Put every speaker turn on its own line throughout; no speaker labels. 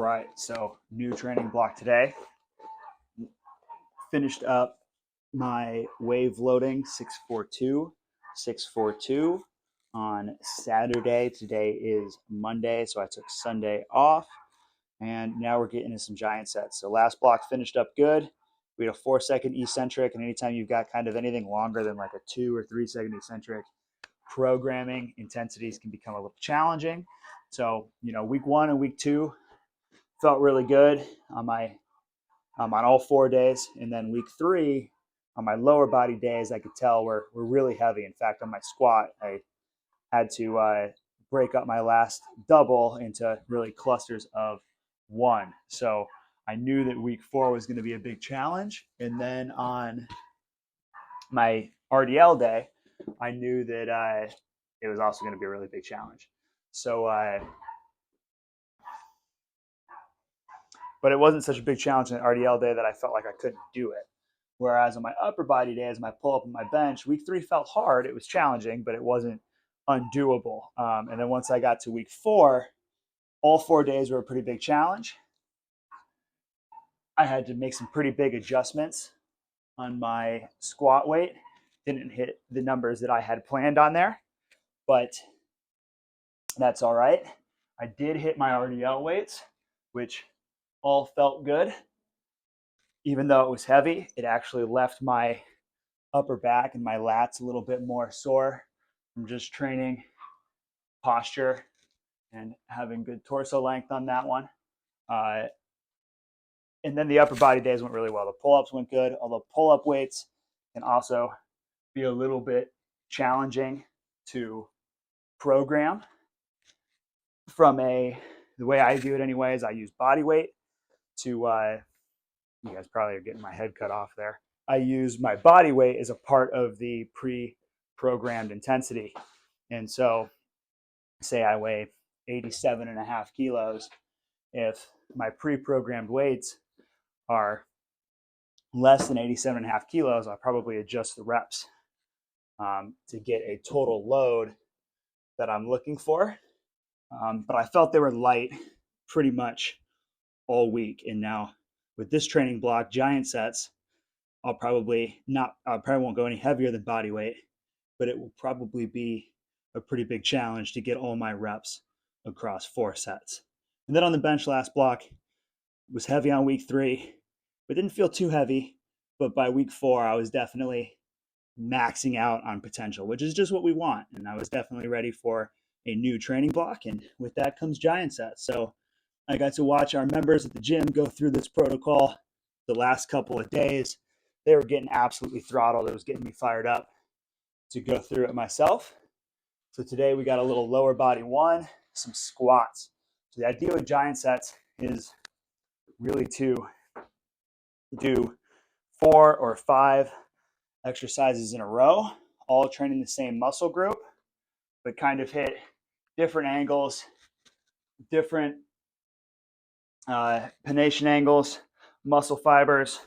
right, so new training block today. Finished up my wave loading 642 on Saturday. Today is Monday, so I took Sunday off, and now we're getting into some giant sets. So last block finished up good. We had a 4-second eccentric, and anytime you've got kind of anything longer than like a 2 or 3-second eccentric, programming intensities can become a little challenging. So, week 1 and week 2 felt really good on all 4 days, and then week 3 on my lower body days, I could tell were really heavy. In fact, on my squat, I had to break up my last double into really clusters of 1. So I knew that week 4 was going to be a big challenge, and then on my RDL day, I knew that it was also going to be a really big challenge. So, but it wasn't such a big challenge on the RDL day that I felt like I couldn't do it. Whereas on my upper body days, my pull up and my bench, week 3 felt hard. It was challenging, but it wasn't undoable. And then once I got to week 4, all 4 days were a pretty big challenge. I had to make some pretty big adjustments on my squat weight. Didn't hit the numbers that I had planned on there, but that's all right. I did hit my RDL weights, which all felt good. Even though it was heavy, it actually left my upper back and my lats a little bit more sore from just training posture and having good torso length on that one. And then the upper body days went really well. The pull-ups went good, although pull-up weights can also be a little bit challenging to program. The way I do it anyway is I use body weight to, you guys probably are getting my head cut off there. I use my body weight as a part of the pre-programmed intensity. And so say I weigh 87.5 kilos. If my pre-programmed weights are less than 87.5 kilos, I'll probably adjust the reps to get a total load that I'm looking for. But I felt they were light pretty much all week. And now with this training block, giant sets, I probably won't go any heavier than body weight, but it will probably be a pretty big challenge to get all my reps across 4 sets. And then on the bench last block, was heavy on week 3, but didn't feel too heavy. But by week 4, I was definitely maxing out on potential, which is just what we want. And I was definitely ready for a new training block. And with that comes giant sets. So I got to watch our members at the gym go through this protocol the last couple of days. They were getting absolutely throttled. It was getting me fired up to go through it myself. So today we got a little lower body 1, some squats. So the idea with giant sets is really to do 4 or 5 exercises in a row, all training the same muscle group, but kind of hit different angles, different pennation angles, muscle fibers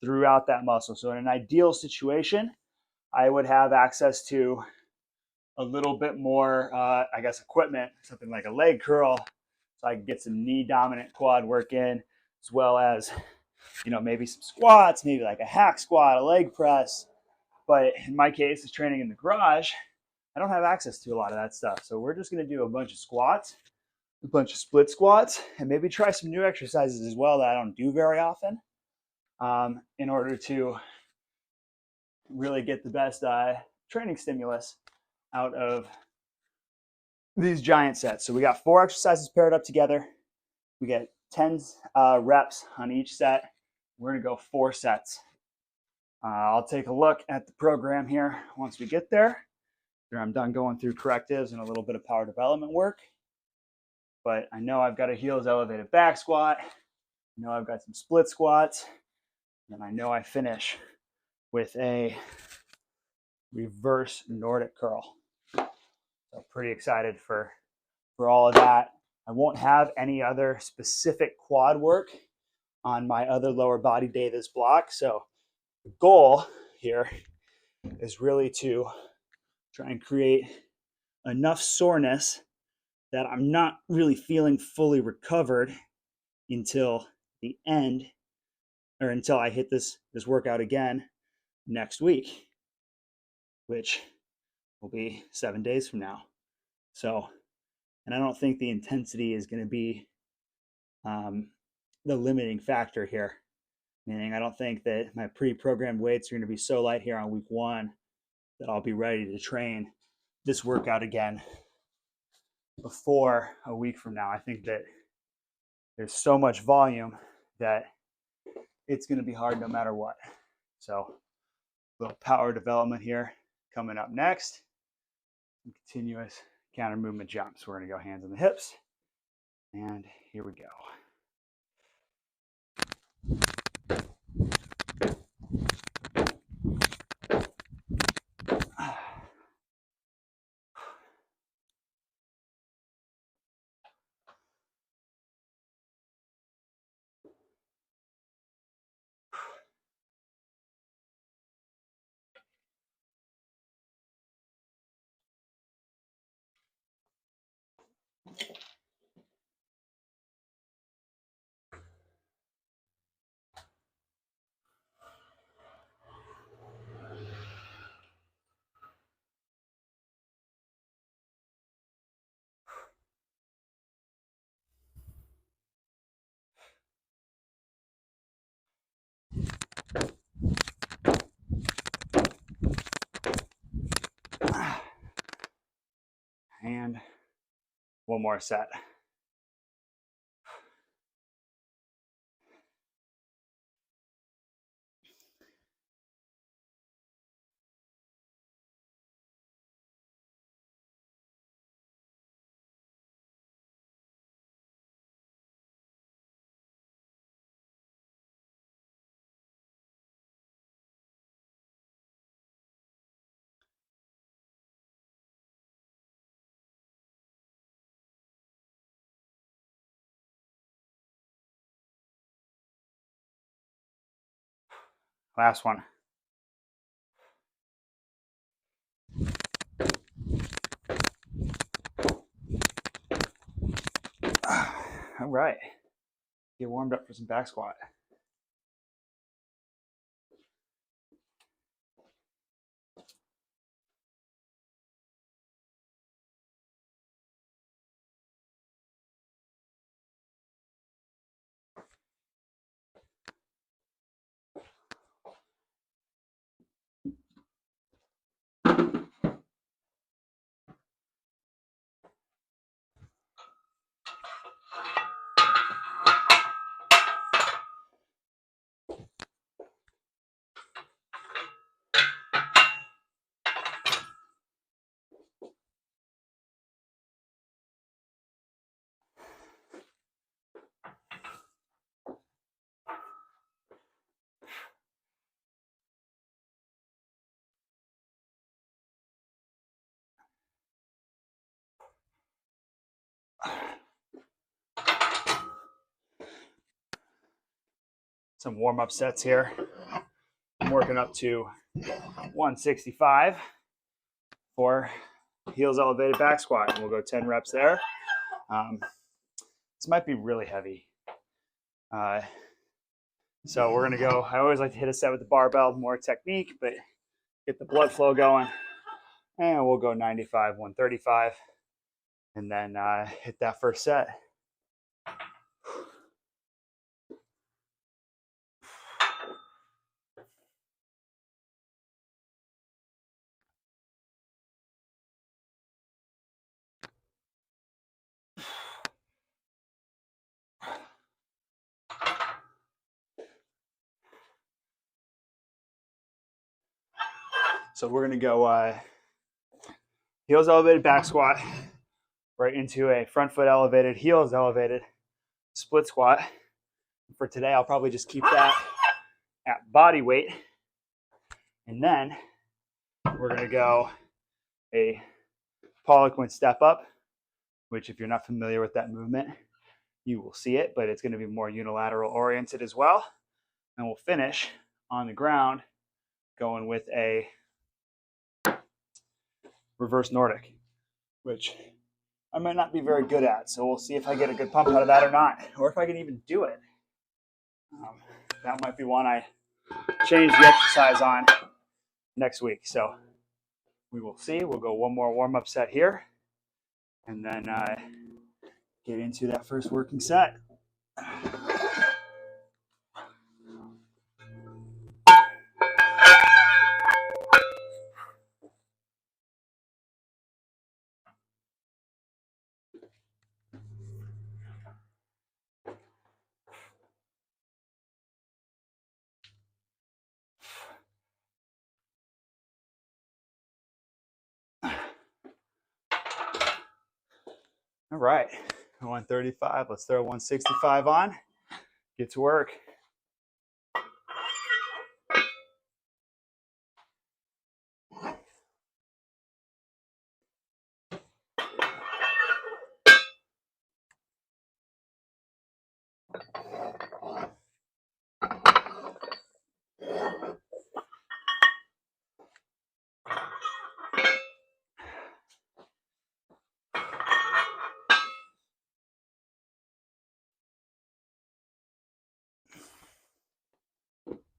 throughout that muscle. So in an ideal situation, I would have access to a little bit more, equipment, something like a leg curl, so I can get some knee dominant quad work in, as well as, maybe some squats, maybe like a hack squat, a leg press. But in my case, it's training in the garage. I don't have access to a lot of that stuff. So we're just going to do a bunch of squats, a bunch of split squats, and maybe try some new exercises as well that I don't do very often, in order to really get the best training stimulus out of these giant sets. So we got 4 exercises paired up together. We get 10 reps on each set. We're going to go 4 sets. I'll take a look at the program here once we get there. I'm done going through correctives and a little bit of power development work. But I know I've got a heels elevated back squat. I know I've got some split squats. And I know I finish with a reverse Nordic curl. So pretty excited for all of that. I won't have any other specific quad work on my other lower body day this block. So the goal here is really to try and create enough soreness that I'm not really feeling fully recovered until the end, or until I hit this workout again next week, which will be 7 days from now. So, and I don't think the intensity is going to be the limiting factor here. Meaning, I don't think that my pre-programmed weights are going to be so light here on week 1 that I'll be ready to train this workout again before a week from now. I think that there's so much volume that it's going to be hard no matter what. So, a little power development here coming up next. Some continuous counter movement jumps. We're going to go hands on the hips. And here we go. And one more set. Last one. All right. Get warmed up for some back squat. Some warm-up sets here. I'm working up to 165 for heels elevated back squat. We'll go 10 reps there. This might be really heavy. So we're going to go, I always like to hit a set with the barbell, more technique, but get the blood flow going. And we'll go 95, 135, and then hit that first set. So we're going to go heels elevated back squat right into a front foot elevated, heels elevated split squat. For today, I'll probably just keep that at body weight. And then we're going to go a Poliquin step up, which if you're not familiar with that movement, you will see it, but it's going to be more unilateral oriented as well. And we'll finish on the ground going with a reverse Nordic, which I might not be very good at. So we'll see if I get a good pump out of that or not, or if I can even do it. That might be one I change the exercise on next week. So we will see. We'll go one more warm-up set here, and then get into that first working set. All right, 135. Let's throw 165 on. Get to work.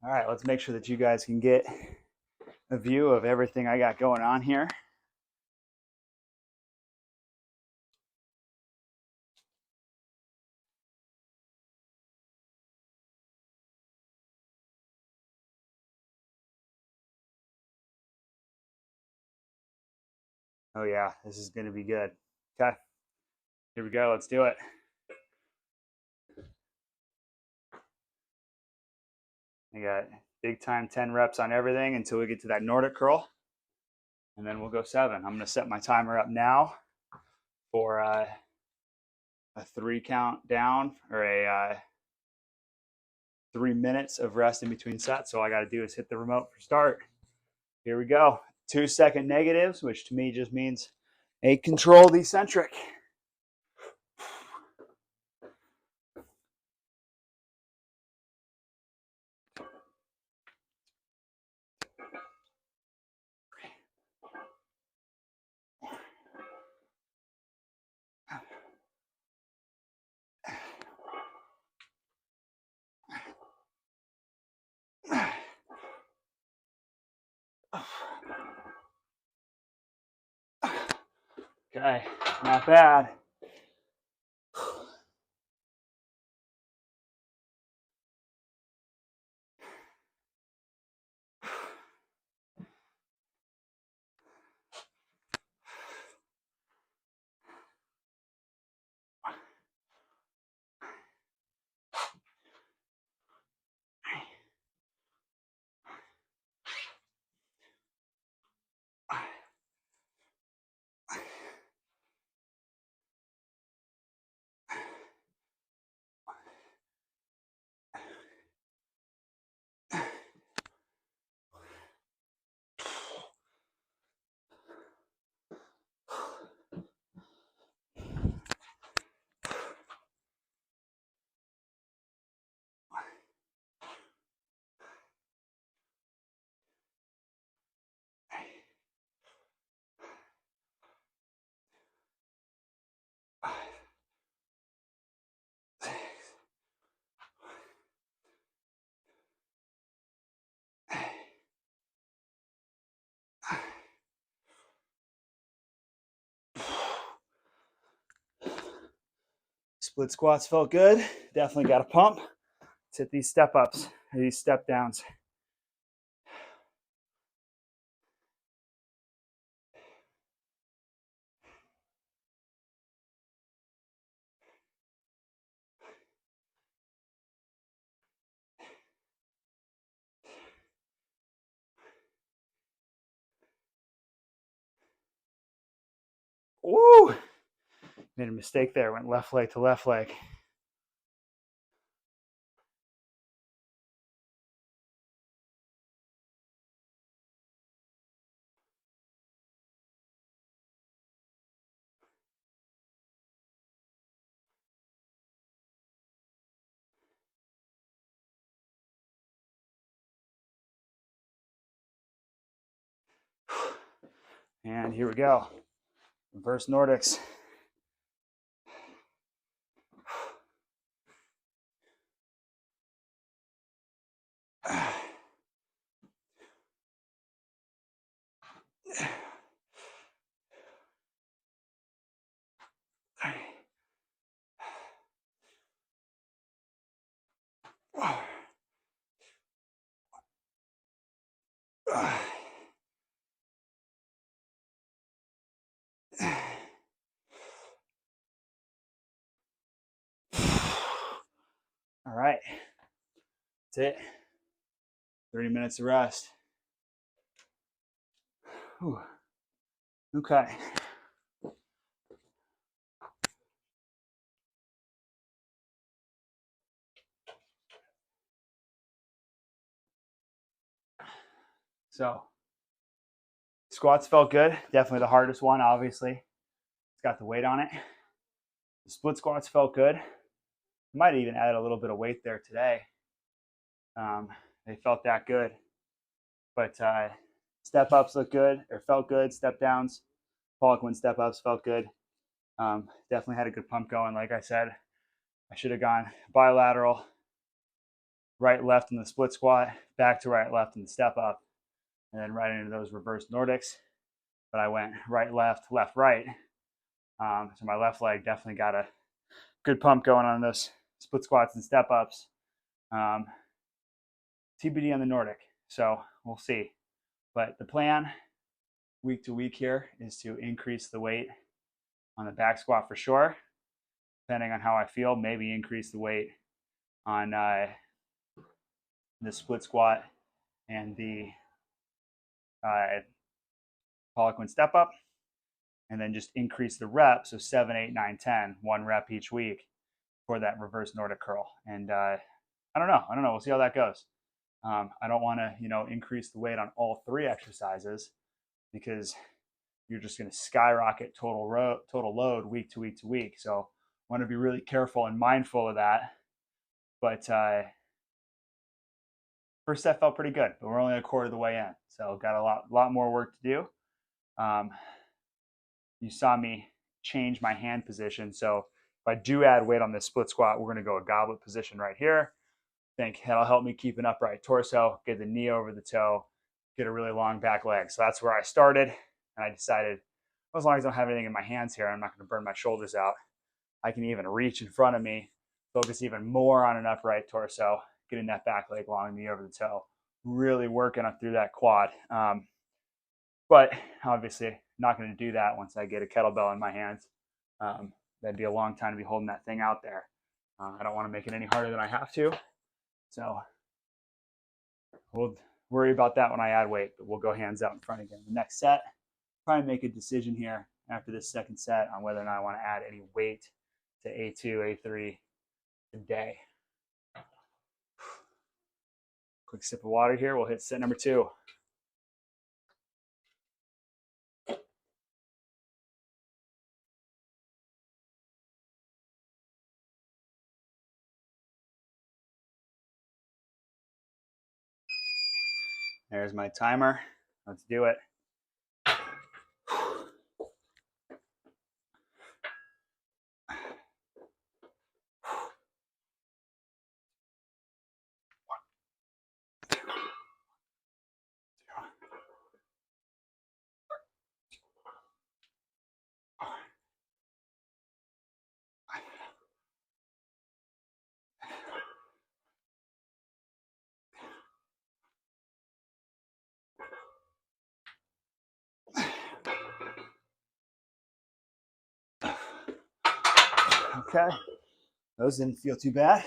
All right, let's make sure that you guys can get a view of everything I got going on here. Oh yeah, this is going to be good. Okay, here we go. Let's do it. I got big time 10 reps on everything until we get to that Nordic curl. And then we'll go 7. I'm going to set my timer up now for a 3 count down, or a 3 minutes of rest in between sets. So all I got to do is hit the remote for start. Here we go. 2-second negatives, which to me just means a controlled eccentric. Okay, not bad. Split squats felt good. Definitely got a pump. Let's hit these step ups, these step downs. Woo! Made a mistake there. Went left leg to left leg. And here we go. Reverse Nordics. All right, that's it. 30 minutes of rest. Whew. Okay. So squats felt good. Definitely the hardest one, obviously. It's got the weight on it. The split squats felt good. Might even add a little bit of weight there today. They felt that good. But step ups look good, or felt good. Step downs, Poliquin step ups felt good. Definitely had a good pump going. Like I said, I should have gone bilateral, right, left in the split squat, back to right, left in the step up, and then right into those reverse Nordics. But I went right, left, right. So my left leg definitely got a good pump going on those split squats and step ups. TBD on the Nordic. So we'll see. But the plan week to week here is to increase the weight on the back squat for sure. Depending on how I feel, maybe increase the weight on the split squat and the Poliquin step up, and then just increase the reps. So 7, 8, 9, 10, 1 rep each week for that reverse Nordic curl. And I don't know. We'll see how that goes. I don't want to, increase the weight on all 3 exercises because you're just going to skyrocket total load week to week to week. So I want to be really careful and mindful of that. But first set felt pretty good, but we're only a quarter of the way in, so got a lot more work to do. You saw me change my hand position, so if I do add weight on this split squat, we're going to go a goblet position right here. I think that'll help me keep an upright torso, get the knee over the toe, get a really long back leg. So that's where I started, and I decided, well, as long as I don't have anything in my hands here, I'm not going to burn my shoulders out. I can even reach in front of me, focus even more on an upright torso, getting that back leg long, knee over the toe, really working up through that quad. But obviously, not going to do that once I get a kettlebell in my hands. That'd be a long time to be holding that thing out there. I don't want to make it any harder than I have to. So we'll worry about that when I add weight, but we'll go hands out in front again. The next set, probably make a decision here after this second set on whether or not I want to add any weight to A2, A3 today. Quick sip of water here. We'll hit set number 2. There's my timer. Let's do it. Okay, those didn't feel too bad.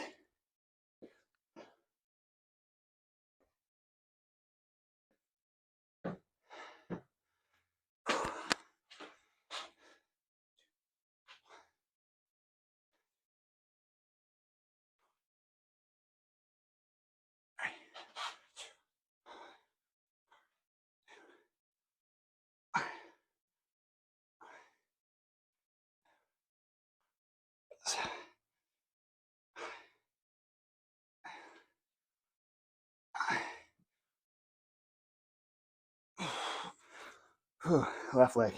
Left leg.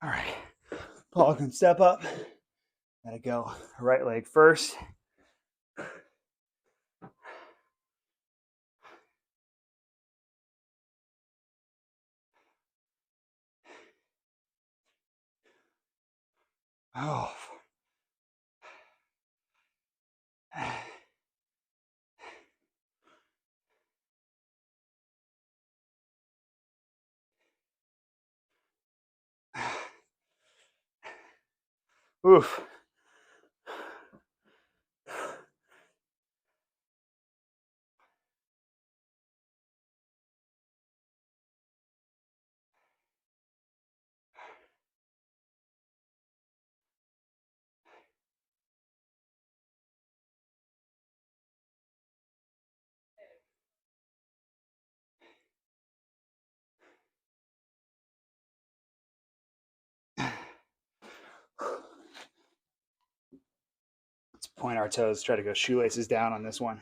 All right, Paul can step up. Gotta go right leg first. Oh. Oof. Let's point our toes, try to go shoelaces down on this one.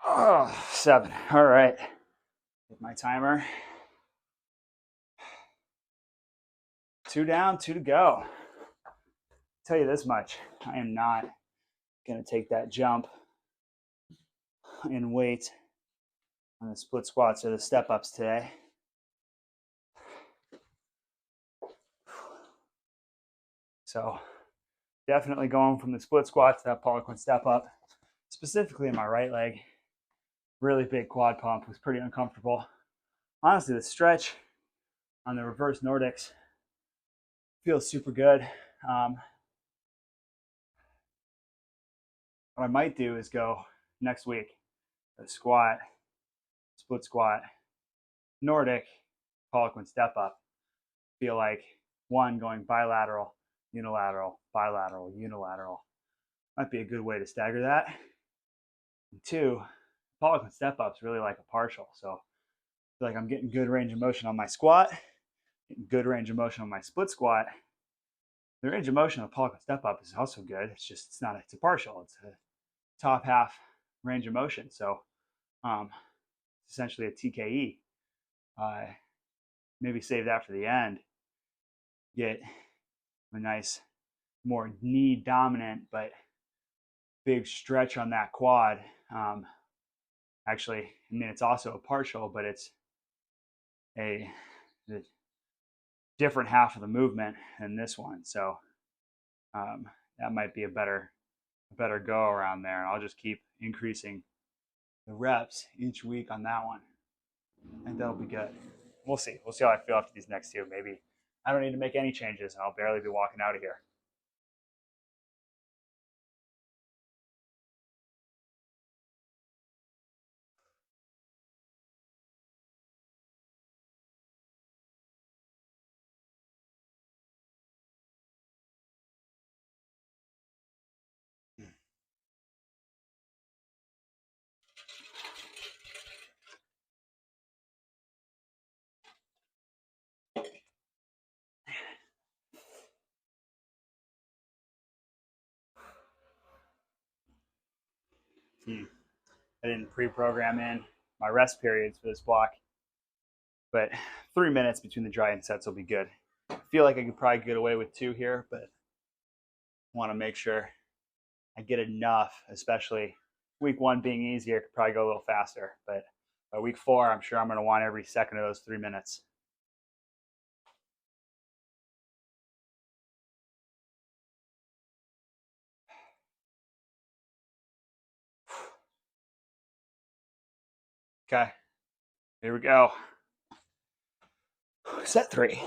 Oh, 7. All right. Hit my timer. 2 down, 2 to go. I'll tell you this much. I am not going to take that jump in weight on the split squats or the step ups today. So definitely going from the split squat to that Poliquin step up, specifically in my right leg. Really big quad pump, was pretty uncomfortable. Honestly, the stretch on the reverse Nordics feels super good. What I might do is go next week, a squat, split squat, Nordic, Poliquin step up. Feel like one, going bilateral, unilateral, bilateral, unilateral. Might be a good way to stagger that. And 2, Poliquin step up's really like a partial. So I feel like I'm getting good range of motion on my squat, getting good range of motion on my split squat. The range of motion of Poliquin step up is also good. It's a partial. It's a top half range of motion. So essentially a TKE. Maybe save that for the end. Get a nice, more knee dominant, but big stretch on that quad. Actually, I mean, it's also a partial, but it's a different half of the movement than this one. So that might be a better go around there. And I'll just keep increasing the reps each week on that one. I think that'll be good. We'll see. We'll see how I feel after these next 2. Maybe I don't need to make any changes and I'll barely be walking out of here. I didn't pre-program in my rest periods for this block, but 3 minutes between the dry sets will be good. I feel like I could probably get away with 2 here, but want to make sure I get enough, especially week 1 being easier. Could probably go a little faster, but by week 4, I'm sure I'm going to want every second of those 3 minutes. Okay, here we go. Set 3.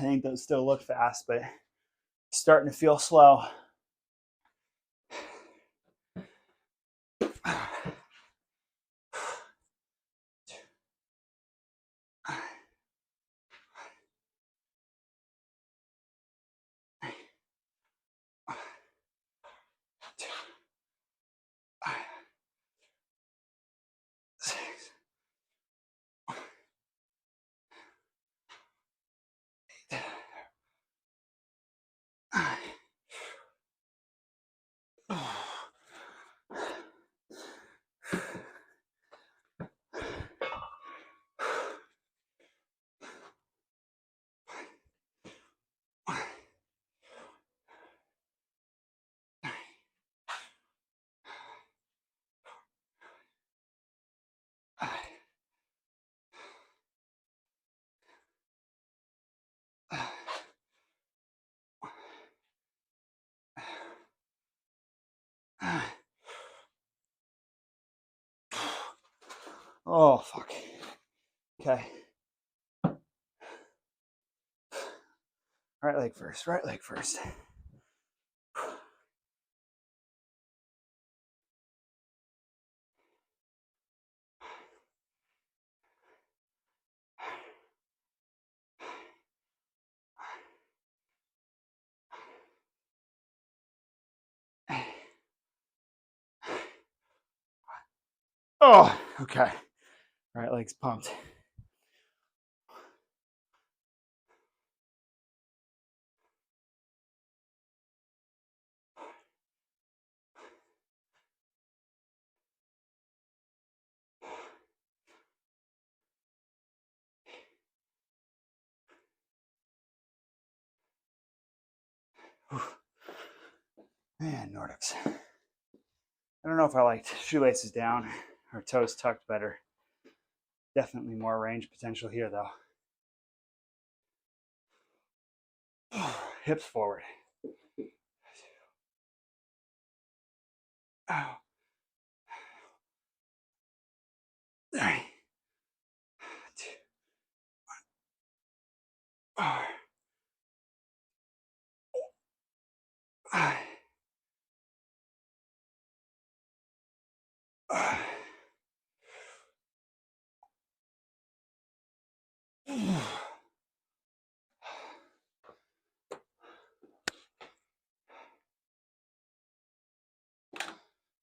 think those still look fast, but starting to feel slow. Oh, fuck. Okay. Right leg first, right leg first. Oh, okay. Right leg's pumped. Man, Nordics. I don't know if I liked shoelaces down or toes tucked better. Definitely more range potential here, though. Hips forward. Oh. All right. 2, 1, 4, 5.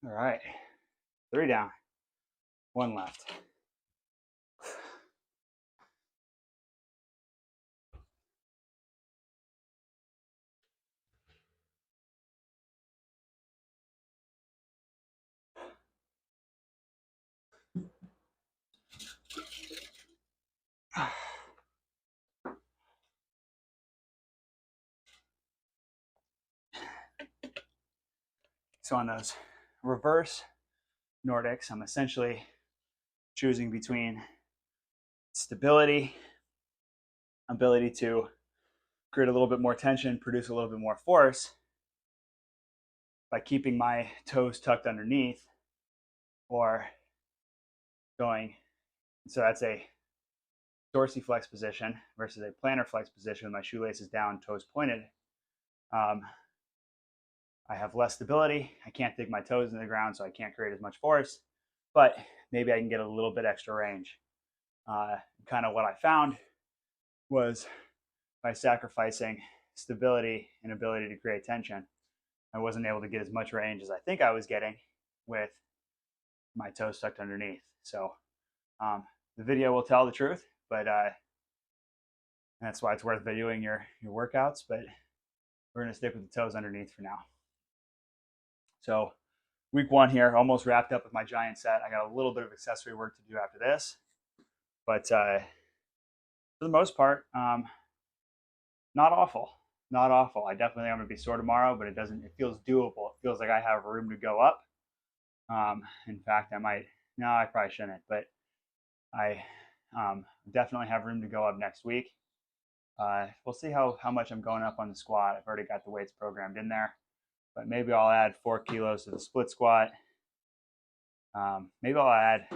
All right. 3 down, 1 left. So on those reverse Nordics, I'm essentially choosing between stability, ability to create a little bit more tension, produce a little bit more force by keeping my toes tucked underneath, or going, so that's a dorsiflex position versus a plantar flex position with my shoelaces down, toes pointed. I have less stability. I can't dig my toes in the ground, so I can't create as much force, but maybe I can get a little bit extra range. Kind of what I found was by sacrificing stability and ability to create tension, I wasn't able to get as much range as I think I was getting with my toes tucked underneath. So the video will tell the truth, but that's why it's worth videoing your workouts. But we're going to stick with the toes underneath for now. So week 1 here, almost wrapped up with my giant set. I got a little bit of accessory work to do after this, but for the most part, not awful. Not awful. I definitely am going to be sore tomorrow, but it feels doable. It feels like I have room to go up. In fact, I probably shouldn't, but I definitely have room to go up next week. We'll see how much I'm going up on the squat. I've already got the weights programmed in there, but maybe I'll add 4 kilos to the split squat. Maybe I'll add,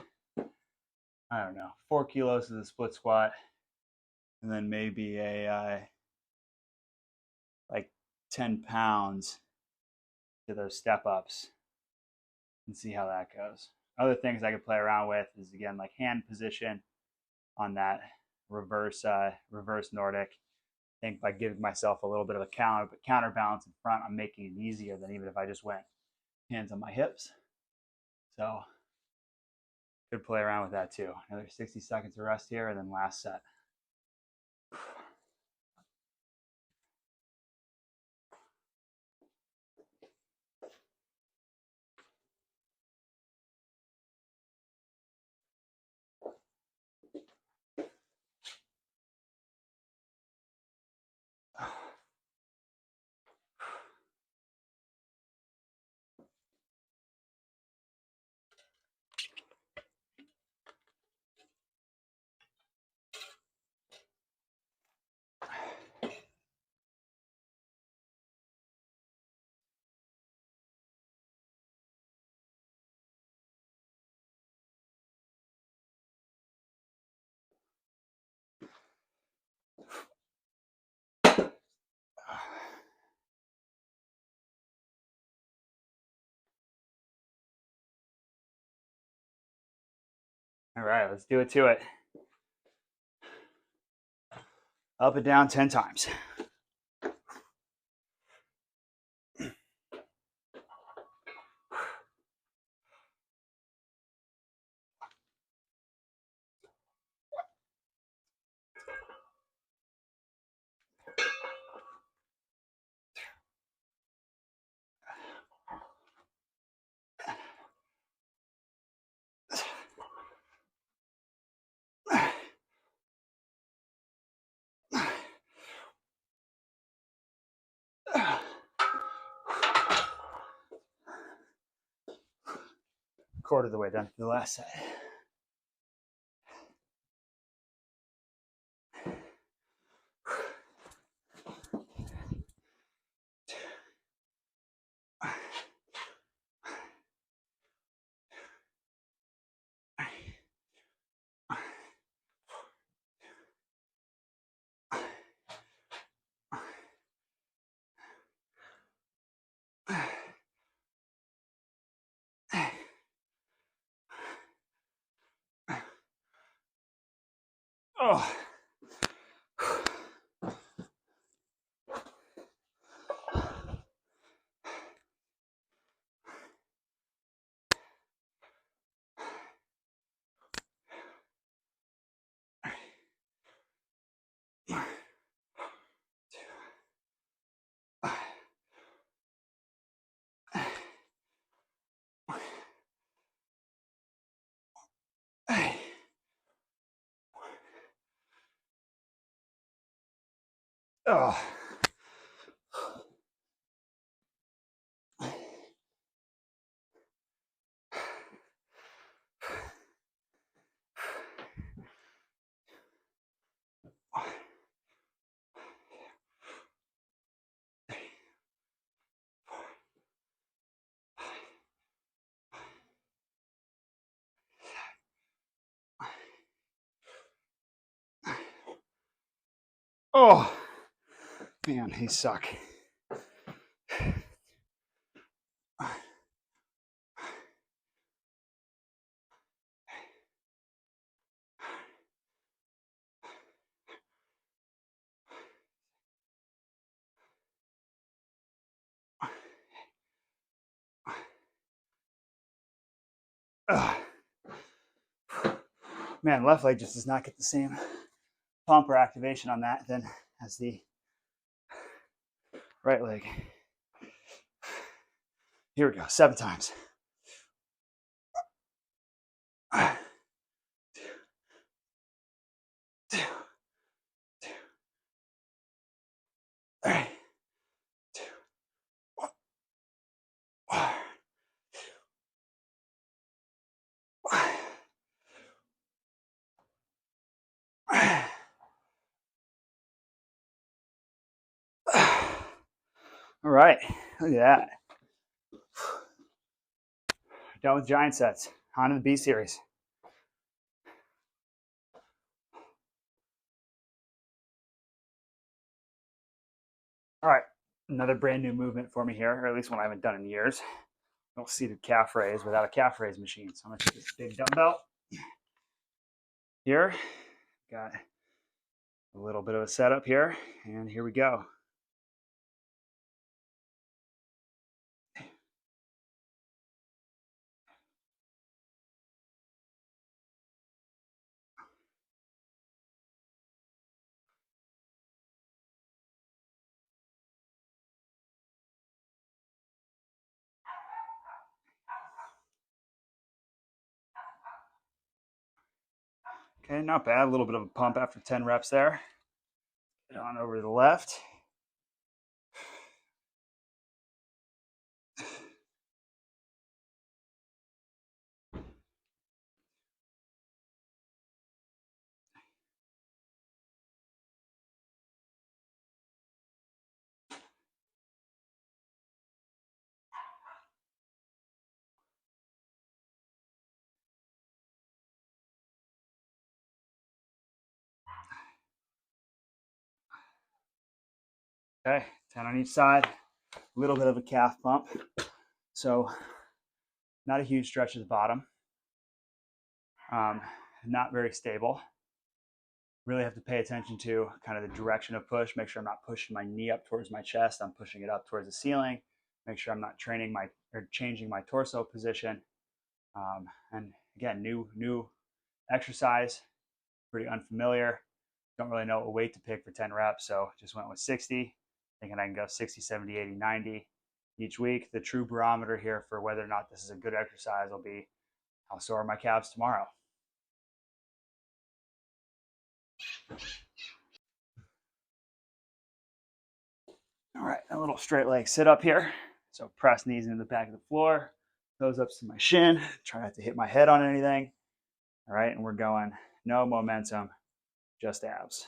4 kilos to the split squat, and then maybe a 10 pounds to those step ups and see how that goes. Other things I could play around with is, again, like hand position on that reverse Nordic. I think by giving myself a little bit of a counterbalance in front, I'm making it easier than even if I just went hands on my hips. So could play around with that too. Another 60 seconds of rest here, and then last set. All right, let's do it to it. Up and down 10 times. Quarter of the way done to the last set. Oh. Oh. Oh, man, he suck. Man, left leg just does not get the same pump or activation on that than as the right leg. Here we go, 7 times. All right, look at that. Done with giant sets. On to the B series. All right, Another brand new movement for me here, or at least one I haven't done in years. Little seated calf raise without a calf raise machine. So I'm gonna take this big dumbbell here. Got a little bit of a setup here, and here we go. Okay, not bad. A little bit of a pump after 10 reps there. Get on over to the left. Okay, 10 on each side. A little bit of a calf pump. So not a huge stretch at the bottom. Not very stable. Really have to pay attention to kind of the direction of push. Make sure I'm not pushing my knee up towards my chest. I'm pushing it up towards the ceiling. Make sure I'm not changing my torso position. And again, new exercise, pretty unfamiliar. Don't really know what weight to pick for 10 reps, so just went with 60, thinking I can go 60, 70, 80, 90 each week. The true barometer here for whether or not this is a good exercise will be how sore are my calves tomorrow. All right, a little straight leg sit up here. So press knees into the back of the floor, toes up to my shin, try not to hit my head on anything. All right, and we're going no momentum, just abs.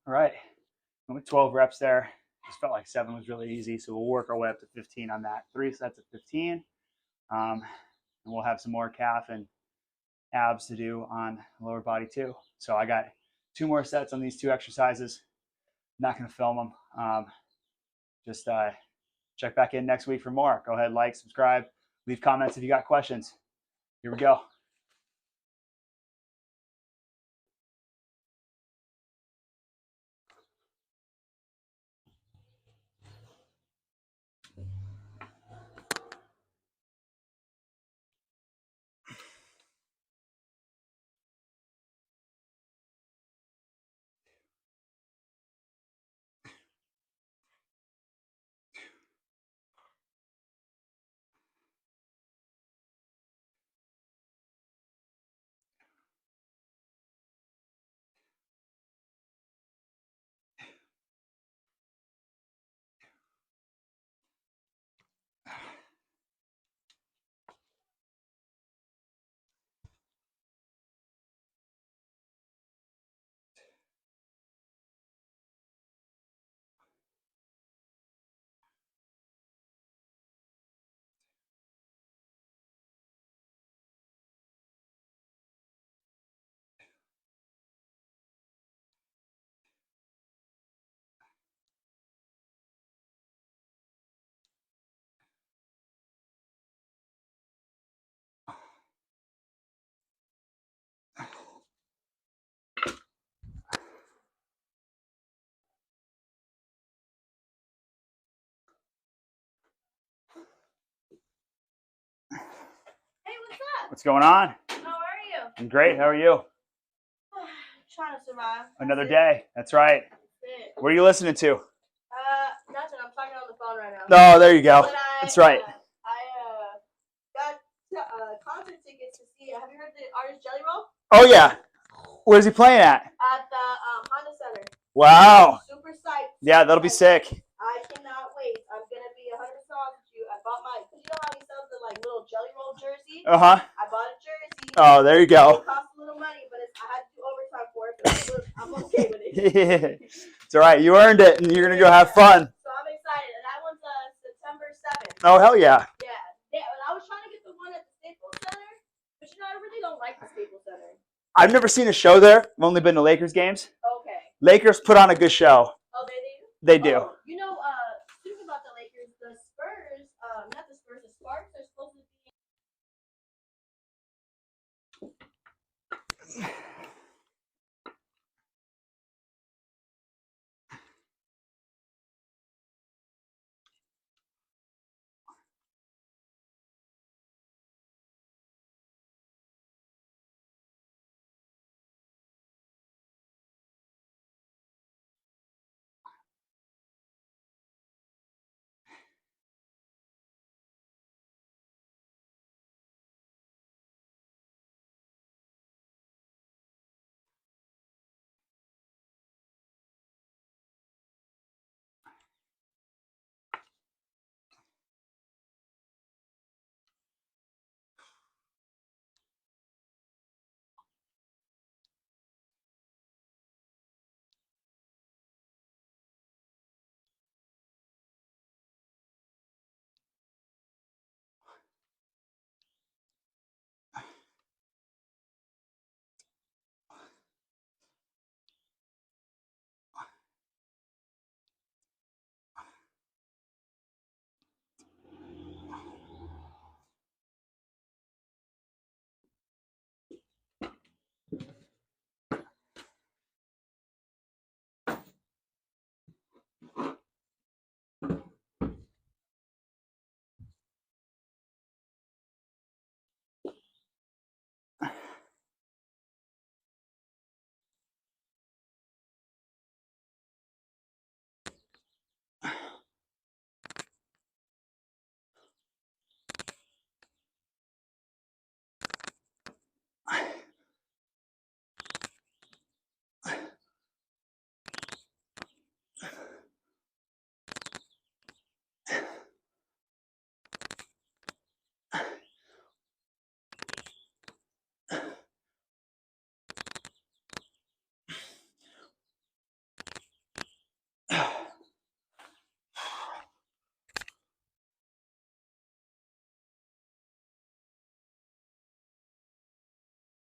All right, I'm with 12 reps there. Just felt like 7 was really easy, so we'll work our way up to 15 on that. 3 sets of 15, and we'll have some more calf and abs to do on lower body too. So I got 2 more sets on these 2 exercises. Not going to film them. Just check back in next week for more. Go ahead, like, subscribe, leave comments if you got questions. Here we go.
Hey, what's up?
What's going on?
How are you?
I'm great. How are you?
Trying to survive.
Another day. That's right.
That's it.
What are you listening to? No, there you go.
But
That's right.
I got concert tickets to see. Have you heard the artist Jelly Roll?
Oh yeah. Where's he playing at?
At the Honda Center.
Wow.
Super psyched.
Yeah, that'll be sick.
I cannot wait. I'm gonna be 100% honest with you. I bought my, cause you know how he sells the like little Jelly Roll jersey.
Uh-huh.
I bought a jersey.
Oh, there you go.
It cost a little money, but I had to do overtime for it. But I'm okay with it.
It's all right. You earned it, and you're gonna go have fun.
So I'm excited, and that one's September 7th.
Oh hell yeah.
Yeah. I was trying to get the one at the Staples Center, but I really don't like the Staples Center.
I've never seen a show there. I've only been to Lakers games.
Okay.
Lakers put on a good show.
Oh, they do?
They do.
Oh,